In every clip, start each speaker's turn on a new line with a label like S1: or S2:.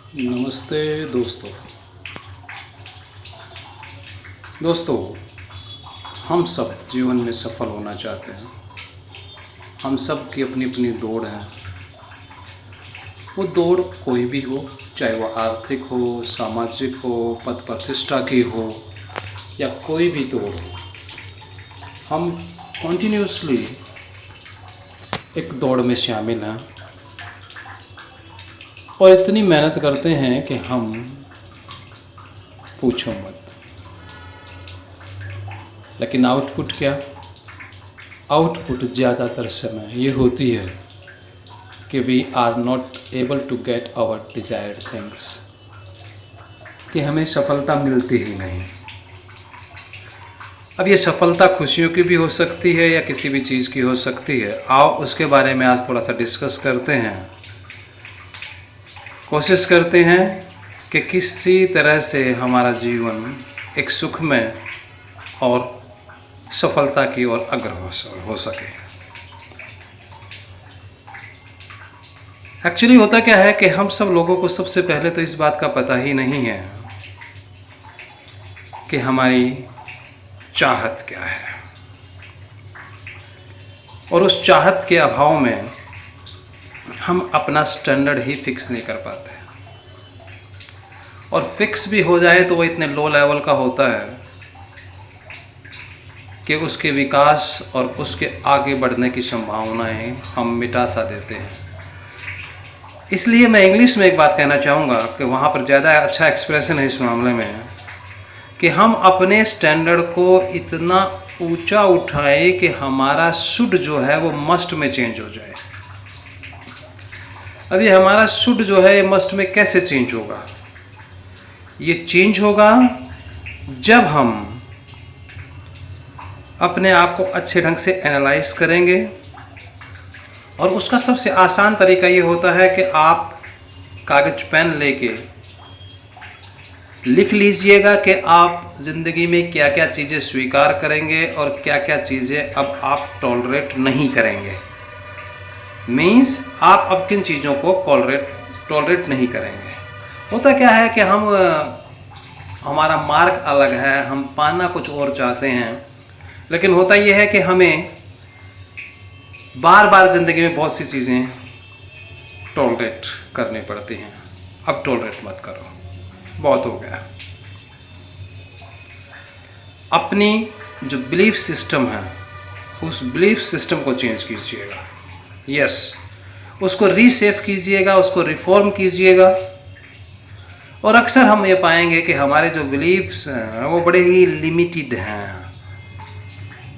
S1: नमस्ते दोस्तों। हम सब जीवन में सफल होना चाहते हैं। हम सब की अपनी अपनी दौड़ है। वो दौड़ कोई भी हो, चाहे वो आर्थिक हो, सामाजिक हो, पद प्रतिष्ठा की हो या कोई भी दौड़ हो। हम कॉन्टिन्यूसली एक दौड़ में शामिल हैं और इतनी मेहनत करते हैं कि हम पूछो मत। लेकिन आउटपुट क्या? आउटपुट ज़्यादातर समय ये होती है कि we are not able to get our desired things, कि हमें सफलता मिलती ही नहीं। अब ये सफलता खुशियों की भी हो सकती है या किसी भी चीज़ की हो सकती है। आओ उसके बारे में आज थोड़ा सा डिस्कस करते हैं। कोशिश करते हैं कि किसी तरह से हमारा जीवन एक सुखमय और सफलता की ओर अग्रसर हो सके। एक्चुअली होता क्या है कि हम सब लोगों को सबसे पहले तो इस बात का पता ही नहीं है कि हमारी चाहत क्या है, और उस चाहत के अभाव में हम अपना स्टैंडर्ड ही फिक्स नहीं कर पाते, और फिक्स भी हो जाए तो वो इतने लो लेवल का होता है कि उसके विकास और उसके आगे बढ़ने की संभावनाएं हम मिटा सा देते हैं। इसलिए मैं इंग्लिश में एक बात कहना चाहूँगा कि वहाँ पर ज़्यादा अच्छा एक्सप्रेशन है इस मामले में, कि हम अपने स्टैंडर्ड को इतना ऊंचा उठाएं कि हमारा शुड जो है वो मस्ट में चेंज हो जाए। अब ये हमारा शुड जो है ये मस्ट में कैसे चेंज होगा? ये चेंज होगा जब हम अपने आप को अच्छे ढंग से एनालाइज करेंगे, और उसका सबसे आसान तरीका ये होता है कि आप कागज पेन लेके लिख लीजिएगा कि आप ज़िंदगी में क्या क्या चीज़ें स्वीकार करेंगे और क्या क्या चीज़ें अब आप टॉलरेट नहीं करेंगे। मीन्स आप अब किन चीज़ों को टॉलरेट नहीं करेंगे। होता क्या है कि हमारा मार्ग अलग है, हम पाना कुछ और चाहते हैं, लेकिन होता यह है कि हमें बार बार ज़िंदगी में बहुत सी चीज़ें टॉलरेट करनी पड़ती हैं। अब टॉलरेट मत करो, बहुत हो गया। अपनी जो बिलीफ सिस्टम है उस बिलीफ सिस्टम को चेंज कीजिएगा। यस, उसको रीसेफ कीजिएगा, उसको रिफॉर्म कीजिएगा। और अक्सर हम ये पाएंगे कि हमारे जो बिलीफ्स हैं वो बड़े ही लिमिटेड हैं,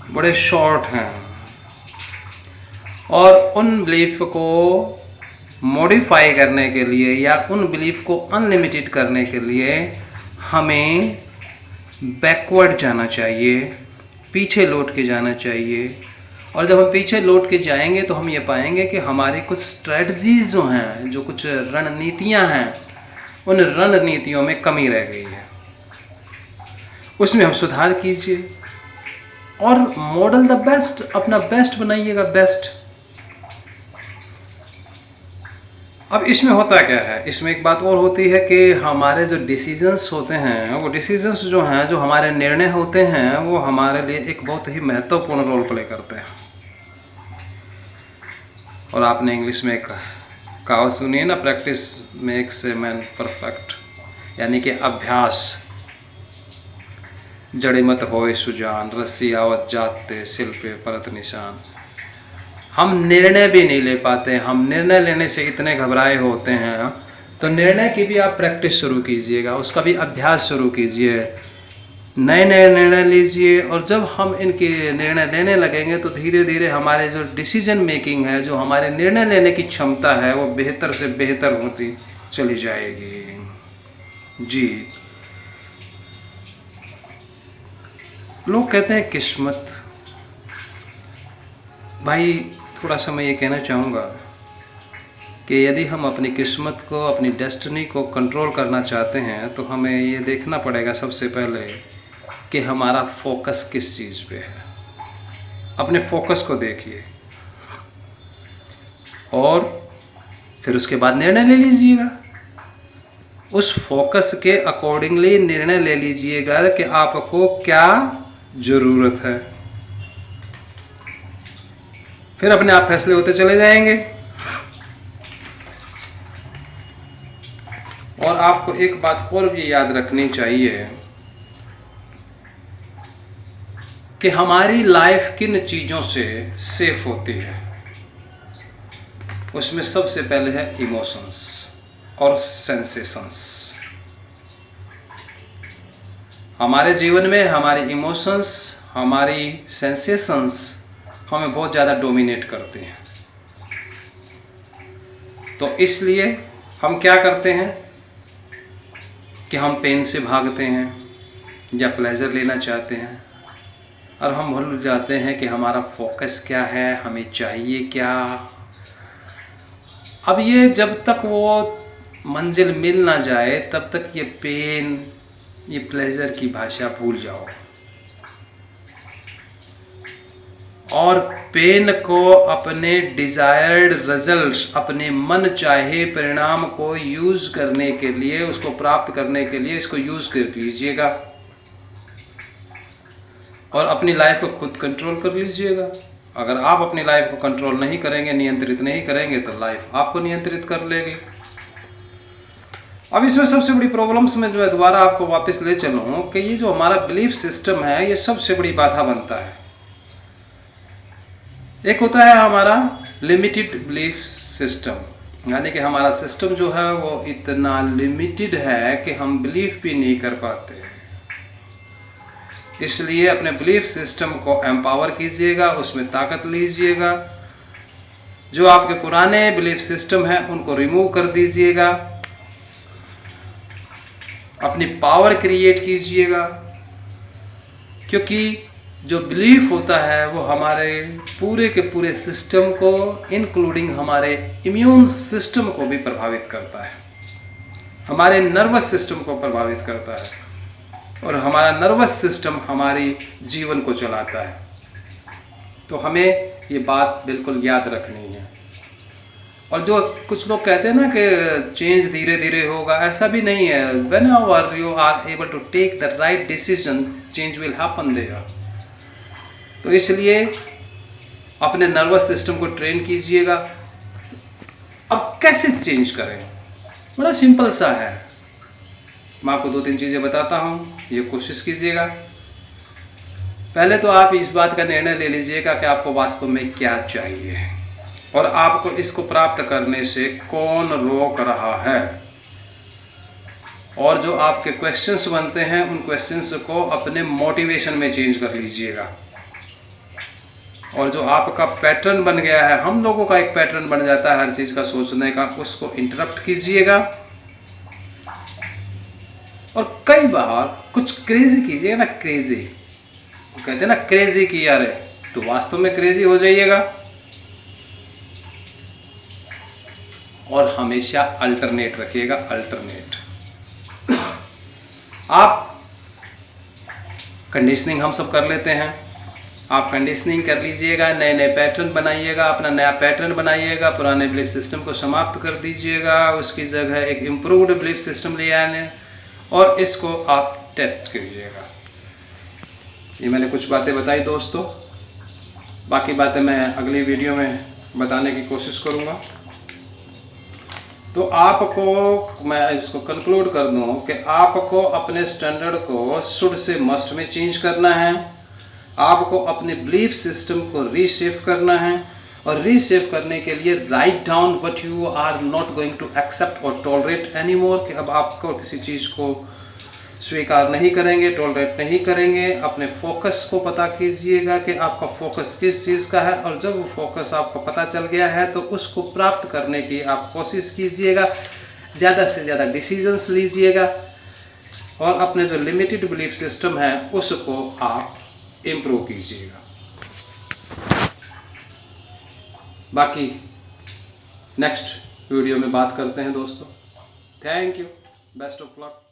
S1: बड़े शॉर्ट हैं, और उन बिलीफ को मॉडिफाई करने के लिए या उन बिलीफ को अनलिमिटेड करने के लिए हमें बैकवर्ड जाना चाहिए, पीछे लौट के जाना चाहिए। और जब हम पीछे लौट के जाएंगे तो हम ये पाएंगे कि हमारी कुछ स्ट्रेटजीज जो हैं, जो कुछ रणनीतियां हैं, उन रणनीतियों में कमी रह गई है। उसमें हम सुधार कीजिए और मॉडल द बेस्ट, अपना बेस्ट बनाइएगा, बेस्ट। अब इसमें होता क्या है, इसमें एक बात और होती है कि हमारे जो डिसीजंस होते हैं, वो डिसीजंस जो हैं, जो हमारे निर्णय होते हैं, वो हमारे लिए एक बहुत ही महत्वपूर्ण रोल प्ले करते हैं। और आपने इंग्लिश में एक कहावत सुनी है ना, practice makes a man perfect, यानी कि अभ्यास जड़े मत होए सुजान, रस्सी आवत जाते सिल पे परत निशान। हम निर्णय भी नहीं ले पाते, हम निर्णय लेने से इतने घबराए होते हैं। तो निर्णय की भी आप प्रैक्टिस शुरू कीजिएगा, उसका भी अभ्यास शुरू कीजिए, नए नए निर्णय लीजिए। और जब हम इनके निर्णय लेने लगेंगे तो धीरे धीरे हमारे जो डिसीजन मेकिंग है, जो हमारे निर्णय लेने की क्षमता है, वो बेहतर से बेहतर होती चली जाएगी। जी, लोग कहते हैं किस्मत। भाई थोड़ा सा मैं ये कहना चाहूँगा कि यदि हम अपनी किस्मत को, अपनी डेस्टिनी को कंट्रोल करना चाहते हैं तो हमें ये देखना पड़ेगा सबसे पहले कि हमारा फोकस किस चीज़ पे है। अपने फोकस को देखिए और फिर उसके बाद निर्णय ले लीजिएगा। उस फोकस के अकॉर्डिंगली निर्णय ले लीजिएगा कि आपको क्या ज़रूरत है, फिर अपने आप फैसले होते चले जाएंगे। और आपको एक बात और भी याद रखनी चाहिए कि हमारी लाइफ किन चीज़ों से सेफ होती है। उसमें सबसे पहले है इमोशंस और सेंसेशंस। हमारे जीवन में हमारी इमोशंस, हमारी सेंसेशंस हमें बहुत ज़्यादा डोमिनेट करते हैं। तो इसलिए हम क्या करते हैं कि हम पेन से भागते हैं या प्लेजर लेना चाहते हैं, और हम भूल जाते हैं कि हमारा फोकस क्या है, हमें चाहिए क्या। अब ये जब तक वो मंजिल मिल ना जाए तब तक ये पेन, ये प्लेजर की भाषा भूल जाओ, और पेन को अपने डिज़ायर्ड रिजल्ट्स, अपने मन चाहे परिणाम को यूज़ करने के लिए, उसको प्राप्त करने के लिए इसको यूज़ कर लीजिएगा और अपनी लाइफ को खुद कंट्रोल कर लीजिएगा। अगर आप अपनी लाइफ को कंट्रोल नहीं करेंगे, नियंत्रित नहीं करेंगे, तो लाइफ आपको नियंत्रित कर लेगी। अब इसमें सबसे बड़ी प्रॉब्लम्स में जो है, दोबारा आपको वापस ले चलूँ कि ये जो हमारा बिलीफ सिस्टम है, ये सबसे बड़ी बाधा बनता है। एक होता है हमारा लिमिटेड बिलीफ सिस्टम, यानी कि हमारा सिस्टम जो है वो इतना लिमिटेड है कि हम बिलीव भी नहीं कर पाते। इसलिए अपने बिलीफ सिस्टम को एम्पावर कीजिएगा, उसमें ताकत लीजिएगा। जो आपके पुराने बिलीफ सिस्टम हैं उनको रिमूव कर दीजिएगा, अपनी पावर क्रिएट कीजिएगा। क्योंकि जो बिलीफ होता है वो हमारे पूरे के पूरे सिस्टम को, इंक्लूडिंग हमारे इम्यून सिस्टम को भी प्रभावित करता है, हमारे नर्वस सिस्टम को प्रभावित करता है, और हमारा नर्वस सिस्टम हमारी जीवन को चलाता है। तो हमें ये बात बिल्कुल याद रखनी है। और जो कुछ लोग कहते हैं ना कि चेंज धीरे धीरे होगा, ऐसा भी नहीं है। Whenever you are able to take the right decision, change will happen there. तो इसलिए अपने नर्वस सिस्टम को ट्रेन कीजिएगा। अब कैसे चेंज करें? बड़ा सिंपल सा है। मैं आपको 2-3 चीज़ें बताता हूँ, ये कोशिश कीजिएगा। पहले तो आप इस बात का निर्णय ले लीजिएगा कि आपको वास्तव में क्या चाहिए और आपको इसको प्राप्त करने से कौन रोक रहा है। और जो आपके क्वेश्चंस बनते हैं उन क्वेश्चंस को अपने मोटिवेशन में चेंज कर लीजिएगा। और जो आपका पैटर्न बन गया है, हम लोगों का एक पैटर्न बन जाता है हर चीज़ का सोचने का, उसको इंटरप्ट कीजिएगा। और कई बार कुछ क्रेजी कीजिएगा ना, क्रेजी कहते हैं ना, क्रेजी किया रे, तो वास्तव में क्रेजी हो जाइएगा। और हमेशा अल्टरनेट रखिएगा, अल्टरनेट। आप कंडीशनिंग हम सब कर लेते हैं, आप कंडीशनिंग कर लीजिएगा, नए नए पैटर्न बनाइएगा, अपना नया पैटर्न बनाइएगा, पुराने बिलीफ सिस्टम को समाप्त कर दीजिएगा, उसकी जगह एक इम्प्रूव्ड बिलीफ सिस्टम ले आने, और इसको आप टेस्ट कीजिएगा। ये मैंने कुछ बातें बताई दोस्तों, बाकी बातें मैं अगली वीडियो में बताने की कोशिश करूँगा। तो आपको मैं इसको कंक्लूड कर दूं कि आपको अपने स्टैंडर्ड को शुड से मस्ट में चेंज करना है। आपको अपने बिलीफ सिस्टम को रीशेप करना है, और रीशेप करने के लिए write down what you are not going to accept और टॉलरेट एनी मोर, कि अब आपको किसी चीज़ को स्वीकार नहीं करेंगे, टॉलरेट नहीं करेंगे। अपने फोकस को पता कीजिएगा कि आपका फोकस किस चीज़ का है, और जब वो फोकस आपको पता चल गया है तो उसको प्राप्त करने की आप कोशिश कीजिएगा। ज़्यादा से ज़्यादा डिसीजंस लीजिएगा, और अपने जो लिमिटेड बिलीफ सिस्टम है उसको आप इम्प्रूव कीजिएगा। बाकी नेक्स्ट वीडियो में बात करते हैं दोस्तों। Thank you, best of luck.